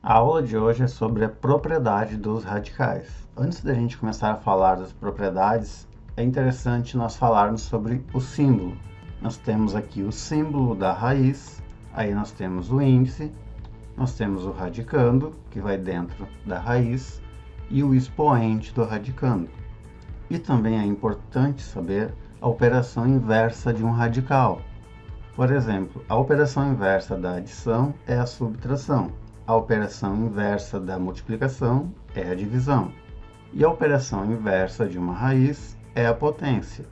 A aula de hoje é sobre a propriedade dos radicais. Antes da gente começar a falar das propriedades, é interessante nós falarmos sobre o símbolo. Nós temos aqui o símbolo da raiz, aí nós temos o índice, nós temos o radicando, que vai dentro da raiz, e o expoente do radicando. E também é importante saber a operação inversa de um radical. Por exemplo, a operação inversa da adição é a subtração. A operação inversa da multiplicação é a divisão. E a operação inversa de uma raiz é a potência.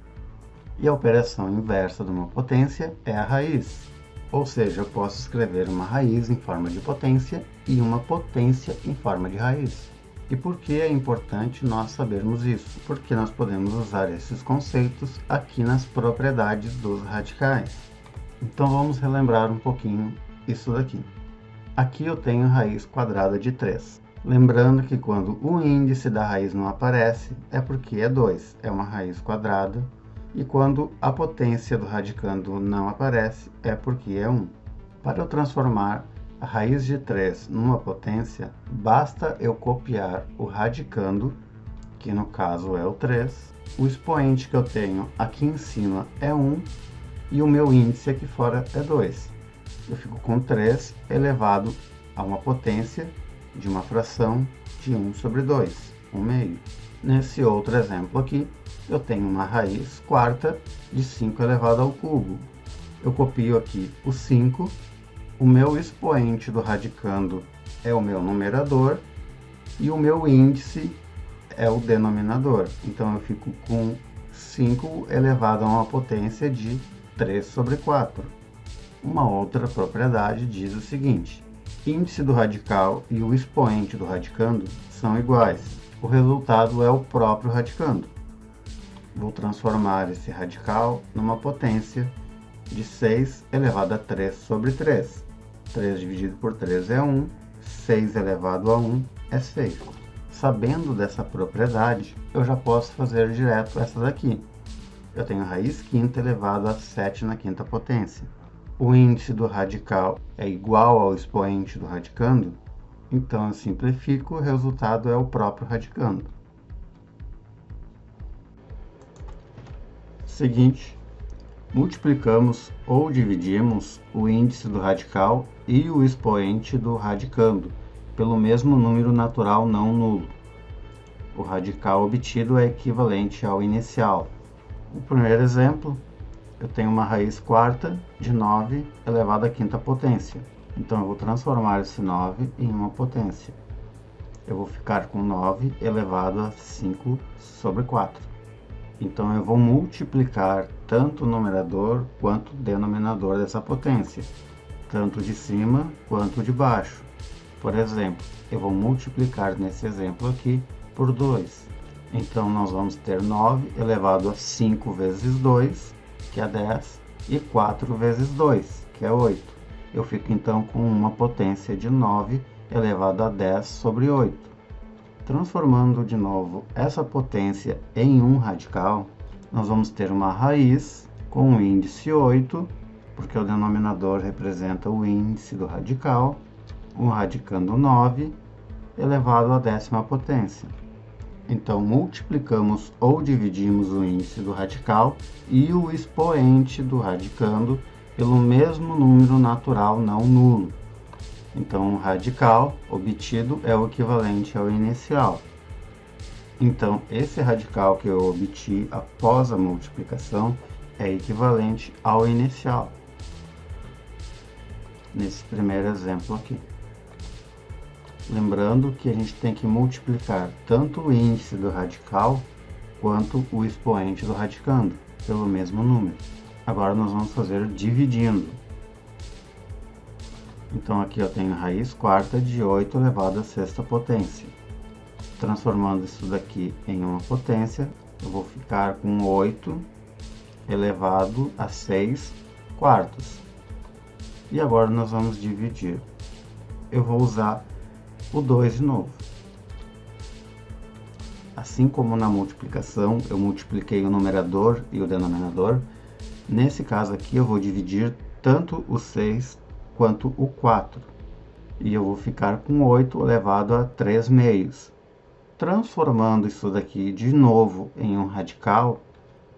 E a operação inversa de uma potência é a raiz. Ou seja, eu posso escrever uma raiz em forma de potência e uma potência em forma de raiz. E por que é importante nós sabermos isso? Porque nós podemos usar esses conceitos aqui nas propriedades dos radicais. Então vamos relembrar um pouquinho isso daqui. Aqui eu tenho raiz quadrada de 3. Lembrando que quando o índice da raiz não aparece, é porque é 2, é uma raiz quadrada. E quando a potência do radicando não aparece, é porque é 1. Para eu transformar a raiz de 3 numa potência, basta eu copiar o radicando, que no caso é o 3. O expoente que eu tenho aqui em cima é 1 e o meu índice aqui fora é 2. Eu fico com 3 elevado a uma potência de uma fração de 1 sobre 2, 1 meio. Nesse outro exemplo aqui, eu tenho uma raiz quarta de 5 elevado ao cubo. Eu copio aqui o 5, o meu expoente do radicando é o meu numerador e o meu índice é o denominador. Então eu fico com 5 elevado a uma potência de 3 sobre 4. Uma outra propriedade diz o seguinte: índice do radical e o expoente do radicando são iguais. O resultado é o próprio radicando. Vou transformar esse radical numa potência de 6 elevado a 3 sobre 3. 3 dividido por 3 é 1, 6 elevado a 1 é 6. Sabendo dessa propriedade, eu já posso fazer direto essa daqui. Eu tenho raiz quinta elevado a 7 na quinta potência. O índice do radical é igual ao expoente do radicando, então eu simplifico, o resultado é o próprio radicando. Seguinte, multiplicamos ou dividimos o índice do radical e o expoente do radicando pelo mesmo número natural não nulo. O radical obtido é equivalente ao inicial. O primeiro exemplo, eu tenho uma raiz quarta de 9 elevado à quinta potência. Então eu vou transformar esse 9 em uma potência. Eu vou ficar com 9 elevado a 5 sobre 4. Então eu vou multiplicar tanto o numerador quanto o denominador dessa potência, tanto de cima quanto de baixo. Por exemplo, eu vou multiplicar nesse exemplo aqui por 2. Então nós vamos ter 9 elevado a 5 vezes 2, que é 10, e 4 vezes 2, que é 8. Eu fico então com uma potência de 9 elevado a 10 sobre 8. Transformando de novo essa potência em um radical, nós vamos ter uma raiz com o índice 8, porque o denominador representa o índice do radical, um radicando 9 elevado à décima potência. Então, multiplicamos ou dividimos o índice do radical e o expoente do radicando pelo mesmo número natural não nulo. Então, o radical obtido é o equivalente ao inicial. Então, esse radical que eu obti após a multiplicação é equivalente ao inicial, nesse primeiro exemplo aqui. Lembrando que a gente tem que multiplicar tanto o índice do radical quanto o expoente do radicando pelo mesmo número. Agora nós vamos fazer dividindo. Então aqui eu tenho raiz quarta de 8 elevado à sexta potência. Transformando isso daqui em uma potência, eu vou ficar com 8 elevado a 6 quartos. E agora nós vamos dividir. Eu vou usar o 2 de novo. Assim como na multiplicação, eu multipliquei o numerador e o denominador, nesse caso aqui eu vou dividir tanto o 6 quanto o 4. e eu vou ficar com 8 elevado a 3 meios. Transformando isso daqui de novo em um radical,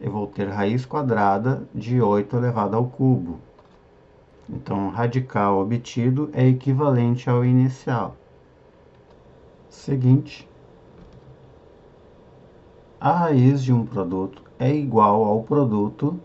eu vou ter raiz quadrada de 8 elevado ao cubo. Então, o radical obtido é equivalente ao inicial. Seguinte, a raiz de um produto é igual ao produto,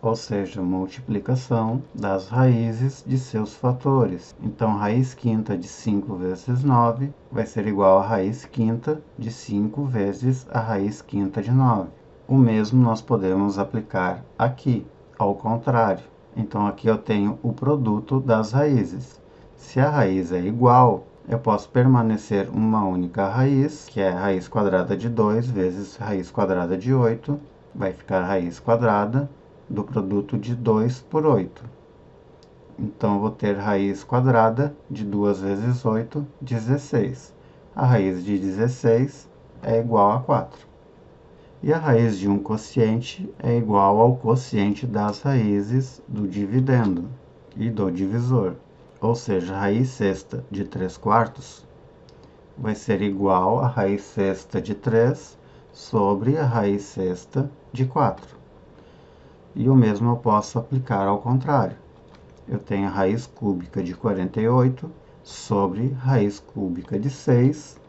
ou seja, multiplicação das raízes de seus fatores. Então, raiz quinta de 5 vezes 9 vai ser igual a raiz quinta de 5 vezes a raiz quinta de 9. O mesmo nós podemos aplicar aqui, ao contrário. Então, aqui eu tenho o produto das raízes. Se a raiz é igual, eu posso permanecer uma única raiz, que é a raiz quadrada de 2 vezes raiz quadrada de 8, vai ficar raiz quadrada do produto de 2 por 8. Então, eu vou ter raiz quadrada de 2 vezes 8, 16. A raiz de 16 é igual a 4. E a raiz de um quociente é igual ao quociente das raízes do dividendo e do divisor. Ou seja, a raiz sexta de 3 quartos vai ser igual a raiz sexta de 3 sobre a raiz sexta de 4. E o mesmo eu posso aplicar ao contrário. Eu tenho a raiz cúbica de 48 sobre raiz cúbica de 6,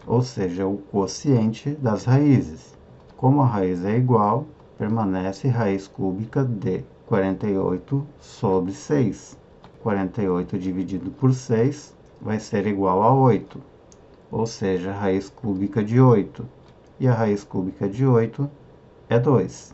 ou seja, o quociente das raízes. Como a raiz é igual, permanece raiz cúbica de 48 sobre 6. 48 dividido por 6 vai ser igual a 8, ou seja, a raiz cúbica de 8. E a raiz cúbica de 8 é 2.